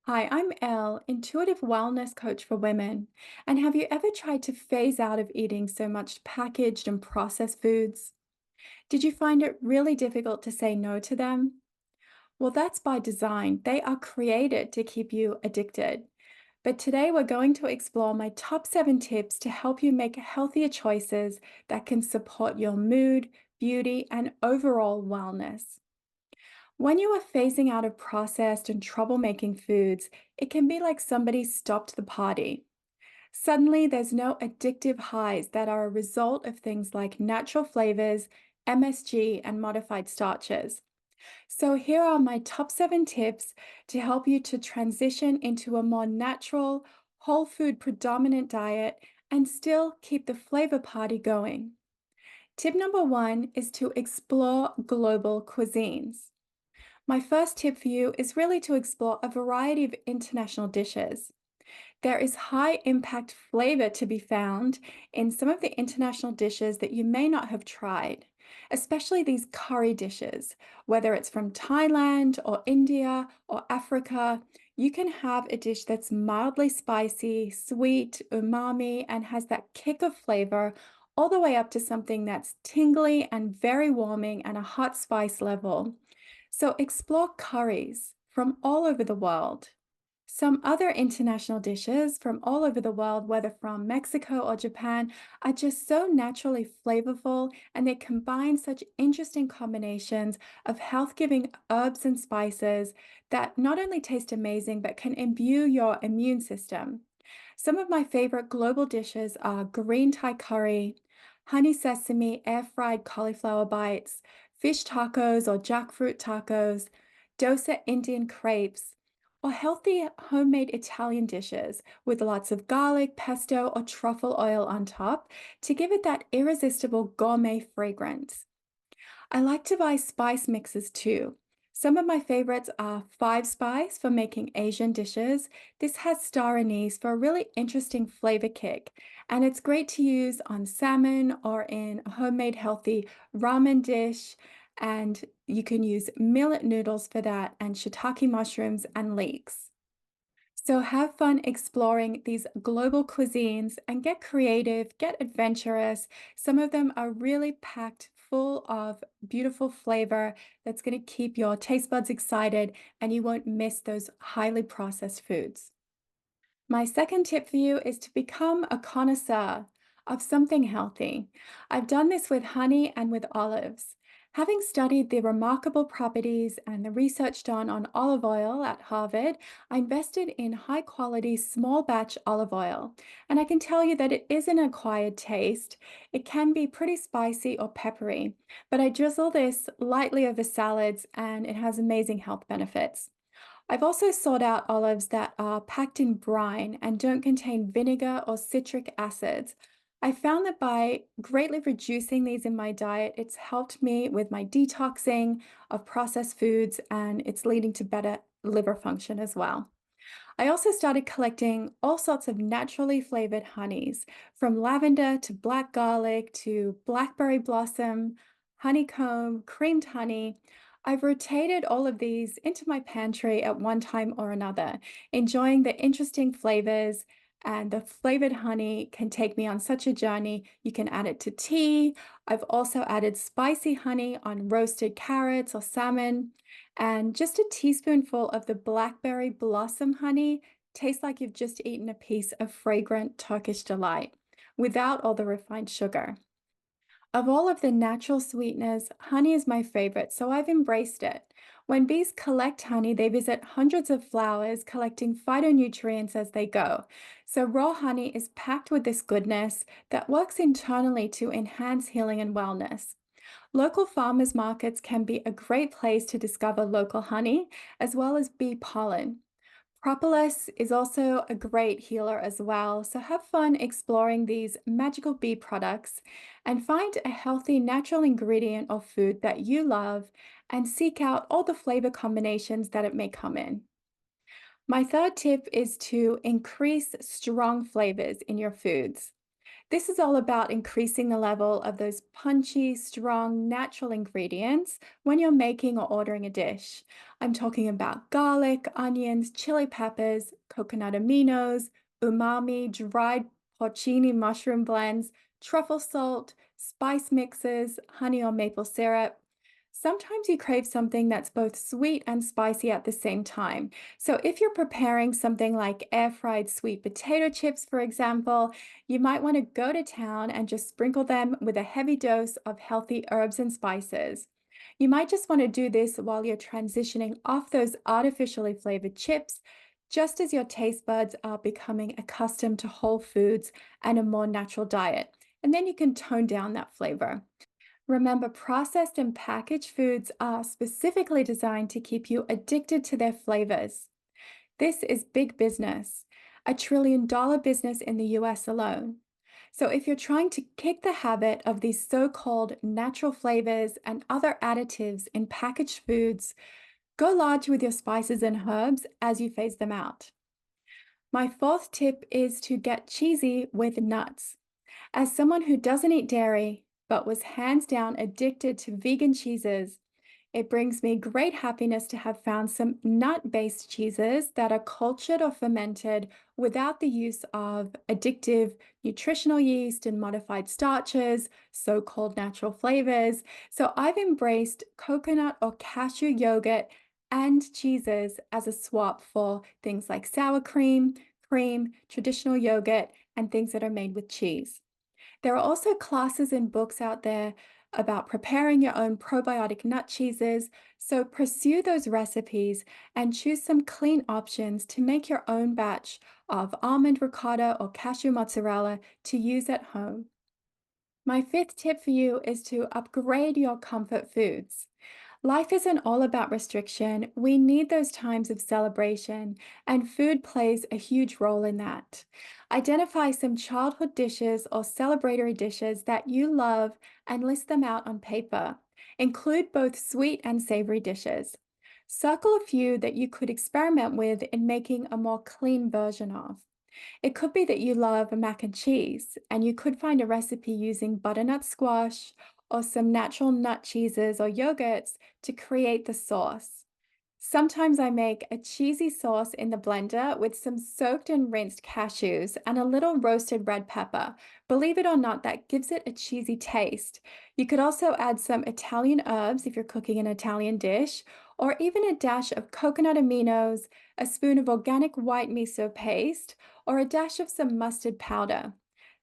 Hi, I'm Elle, intuitive wellness coach for women. And have you ever tried to phase out of eating so much packaged and processed foods? Did you find it really difficult to say no to them? Well, that's by design. They are created to keep you addicted. But today we're going to explore my top 7 tips to help you make healthier choices that can support your mood, beauty, and overall wellness. When you are phasing out of processed and troublemaking foods, it can be like somebody stopped the party. Suddenly, there's no addictive highs that are a result of things like natural flavors, MSG, and modified starches. So, here are my top 7 tips to help you to transition into a more natural, whole food predominant diet and still keep the flavor party going. Tip number 1 is to explore global cuisines. My first tip for you is really to explore a variety of international dishes. There is high impact flavor to be found in some of the international dishes that you may not have tried, especially these curry dishes. Whether it's from Thailand or India or Africa, you can have a dish that's mildly spicy, sweet, umami, and has that kick of flavor, all the way up to something that's tingly and very warming and a hot spice level. So explore curries from all over the world. Some other international dishes from all over the world, whether from Mexico or Japan, are just so naturally flavorful and they combine such interesting combinations of health giving herbs and spices that not only taste amazing but can imbue your immune system. Some of my favorite global dishes are green Thai curry, honey sesame air fried cauliflower bites, fish tacos or jackfruit tacos, dosa Indian crepes, or healthy homemade Italian dishes with lots of garlic, pesto, or truffle oil on top to give it that irresistible gourmet fragrance. I like to buy spice mixes too. Some of my favorites are Five Spice for making Asian dishes. This has star anise for a really interesting flavor kick, and it's great to use on salmon or in a homemade healthy ramen dish. And you can use millet noodles for that, and shiitake mushrooms and leeks. So have fun exploring these global cuisines and get creative, get adventurous. Some of them are really packed full of beautiful flavor that's going to keep your taste buds excited and you won't miss those highly processed foods. My second tip for you is to become a connoisseur of something healthy. I've done this with honey and with olives. Having studied the remarkable properties and the research done on olive oil at Harvard, I invested in high quality small batch olive oil. And I can tell you that it is an acquired taste. It can be pretty spicy or peppery, but I drizzle this lightly over salads and it has amazing health benefits. I've also sought out olives that are packed in brine and don't contain vinegar or citric acids. I found that by greatly reducing these in my diet, it's helped me with my detoxing of processed foods and it's leading to better liver function as well. I also started collecting all sorts of naturally flavored honeys, from lavender to black garlic to blackberry blossom, honeycomb, creamed honey. I've rotated all of these into my pantry at one time or another, enjoying the interesting flavors. And the flavored honey can take me on such a journey. You can add it to tea. I've also added spicy honey on roasted carrots or salmon. And just a teaspoonful of the blackberry blossom honey tastes like you've just eaten a piece of fragrant Turkish delight without all the refined sugar. Of all of the natural sweeteners, honey is my favorite, so I've embraced it. When bees collect honey, they visit hundreds of flowers, collecting phytonutrients as they go. So, raw honey is packed with this goodness that works internally to enhance healing and wellness. Local farmers markets can be a great place to discover local honey as well as bee pollen. Propolis is also a great healer as well, so have fun exploring these magical bee products and find a healthy natural ingredient or food that you love and seek out all the flavor combinations that it may come in. My third tip is to increase strong flavors in your foods. This is all about increasing the level of those punchy, strong, natural ingredients when you're making or ordering a dish. I'm talking about garlic, onions, chili peppers, coconut aminos, umami, dried porcini mushroom blends, truffle salt, spice mixes, honey or maple syrup. Sometimes you crave something that's both sweet and spicy at the same time. So, if you're preparing something like air fried sweet potato chips, for example, you might want to go to town and just sprinkle them with a heavy dose of healthy herbs and spices. You might just want to do this while you're transitioning off those artificially flavored chips, just as your taste buds are becoming accustomed to whole foods and a more natural diet. And then you can tone down that flavor. Remember, processed and packaged foods are specifically designed to keep you addicted to their flavors. This is big business, $1 trillion business in the US alone. So, if you're trying to kick the habit of these so called natural flavors and other additives in packaged foods, go large with your spices and herbs as you phase them out. My fourth tip is to get cheesy with nuts. As someone who doesn't eat dairy, but was hands down addicted to vegan cheeses, it brings me great happiness to have found some nut based cheeses that are cultured or fermented without the use of addictive nutritional yeast and modified starches, so called natural flavors. So I've embraced coconut or cashew yogurt and cheeses as a swap for things like sour cream, cream, traditional yogurt, and things that are made with cheese. There are also classes and books out there about preparing your own probiotic nut cheeses, so pursue those recipes and choose some clean options to make your own batch of almond ricotta or cashew mozzarella to use at home. My fifth tip for you is to upgrade your comfort foods. Life isn't all about restriction. We need those times of celebration, and food plays a huge role in that. Identify some childhood dishes or celebratory dishes that you love and list them out on paper. Include both sweet and savory dishes. Circle a few that you could experiment with in making a more clean version of. It could be that you love mac and cheese, and you could find a recipe using butternut squash or some natural nut cheeses or yogurts to create the sauce. Sometimes I make a cheesy sauce in the blender with some soaked and rinsed cashews and a little roasted red pepper. Believe it or not, that gives it a cheesy taste. You could also add some Italian herbs if you're cooking an Italian dish, or even a dash of coconut aminos, a spoon of organic white miso paste, or a dash of some mustard powder.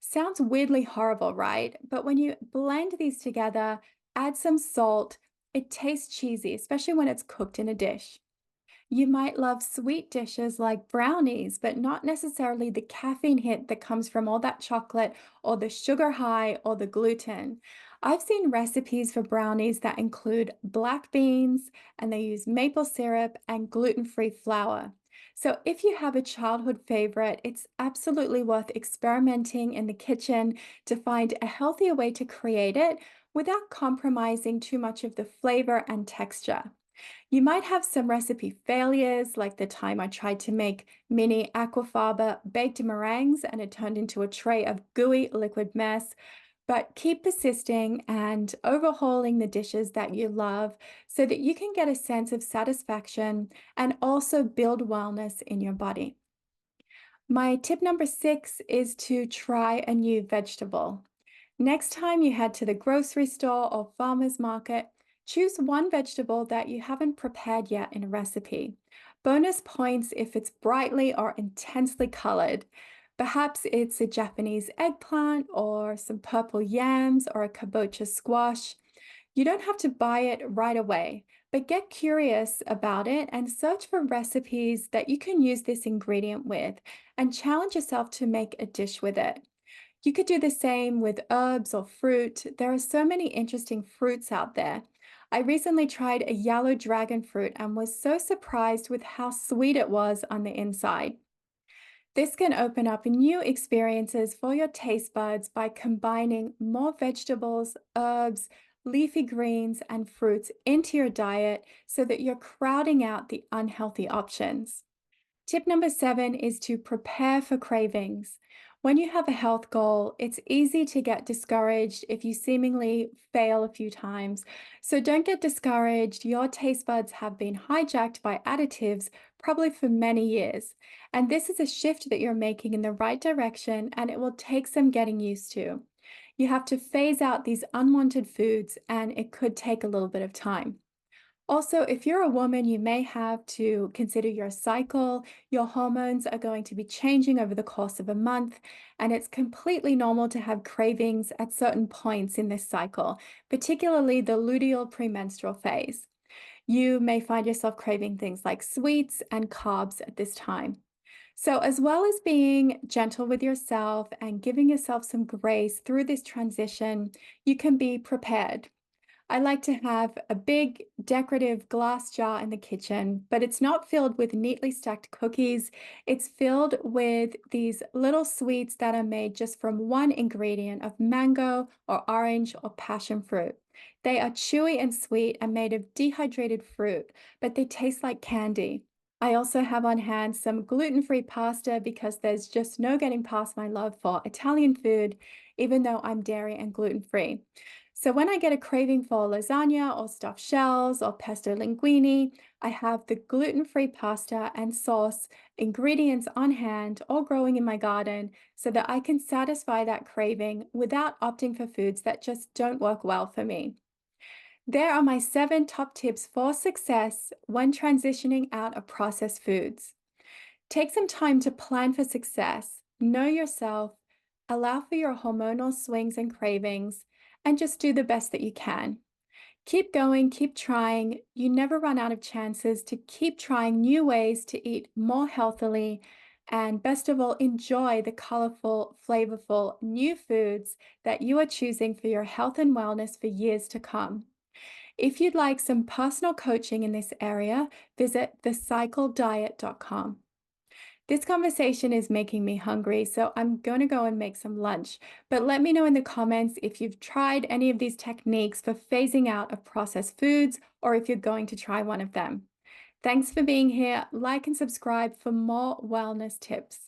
Sounds weirdly horrible, right? But when you blend these together, add some salt, it tastes cheesy, especially when it's cooked in a dish. You might love sweet dishes like brownies, but not necessarily the caffeine hit that comes from all that chocolate or the sugar high or the gluten. I've seen recipes for brownies that include black beans and they use maple syrup and gluten-free flour. So if you have a childhood favorite, it's absolutely worth experimenting in the kitchen to find a healthier way to create it without compromising too much of the flavor and texture. You might have some recipe failures, like the time I tried to make mini aquafaba baked meringues and it turned into a tray of gooey liquid mess. But keep persisting and overhauling the dishes that you love so that you can get a sense of satisfaction and also build wellness in your body. My tip number 6 is to try a new vegetable. Next time you head to the grocery store or farmer's market, choose one vegetable that you haven't prepared yet in a recipe. Bonus points if it's brightly or intensely colored. Perhaps it's a Japanese eggplant or some purple yams or a kabocha squash. You don't have to buy it right away, but get curious about it and search for recipes that you can use this ingredient with and challenge yourself to make a dish with it. You could do the same with herbs or fruit. There are so many interesting fruits out there. I recently tried a yellow dragon fruit and was so surprised with how sweet it was on the inside. This can open up new experiences for your taste buds by combining more vegetables, herbs, leafy greens, and fruits into your diet so that you're crowding out the unhealthy options. Tip number 7 is to prepare for cravings. When you have a health goal, it's easy to get discouraged if you seemingly fail a few times. So don't get discouraged. Your taste buds have been hijacked by additives probably for many years. And this is a shift that you're making in the right direction, and it will take some getting used to. You have to phase out these unwanted foods, and it could take a little bit of time. Also, if you're a woman, you may have to consider your cycle. Your hormones are going to be changing over the course of a month, and it's completely normal to have cravings at certain points in this cycle, particularly the luteal premenstrual phase. You may find yourself craving things like sweets and carbs at this time. So, as well as being gentle with yourself and giving yourself some grace through this transition, you can be prepared. I like to have a big decorative glass jar in the kitchen, but it's not filled with neatly stacked cookies. It's filled with these little sweets that are made just from one ingredient of mango or orange or passion fruit. They are chewy and sweet and made of dehydrated fruit, but they taste like candy. I also have on hand some gluten-free pasta because there's just no getting past my love for Italian food, even though I'm dairy and gluten-free. So when I get a craving for lasagna or stuffed shells or pesto linguine, I have the gluten-free pasta and sauce ingredients on hand or growing in my garden so that I can satisfy that craving without opting for foods that just don't work well for me. There are my 7 top tips for success when transitioning out of processed foods. Take some time to plan for success, know yourself, allow for your hormonal swings and cravings, and just do the best that you can. Keep going, keep trying. You never run out of chances to keep trying new ways to eat more healthily. And best of all, enjoy the colorful, flavorful new foods that you are choosing for your health and wellness for years to come. If you'd like some personal coaching in this area, visit thecyclediet.com. This conversation is making me hungry, so I'm going to go and make some lunch. But let me know in the comments if you've tried any of these techniques for phasing out of processed foods or if you're going to try one of them. Thanks for being here. Like and subscribe for more wellness tips.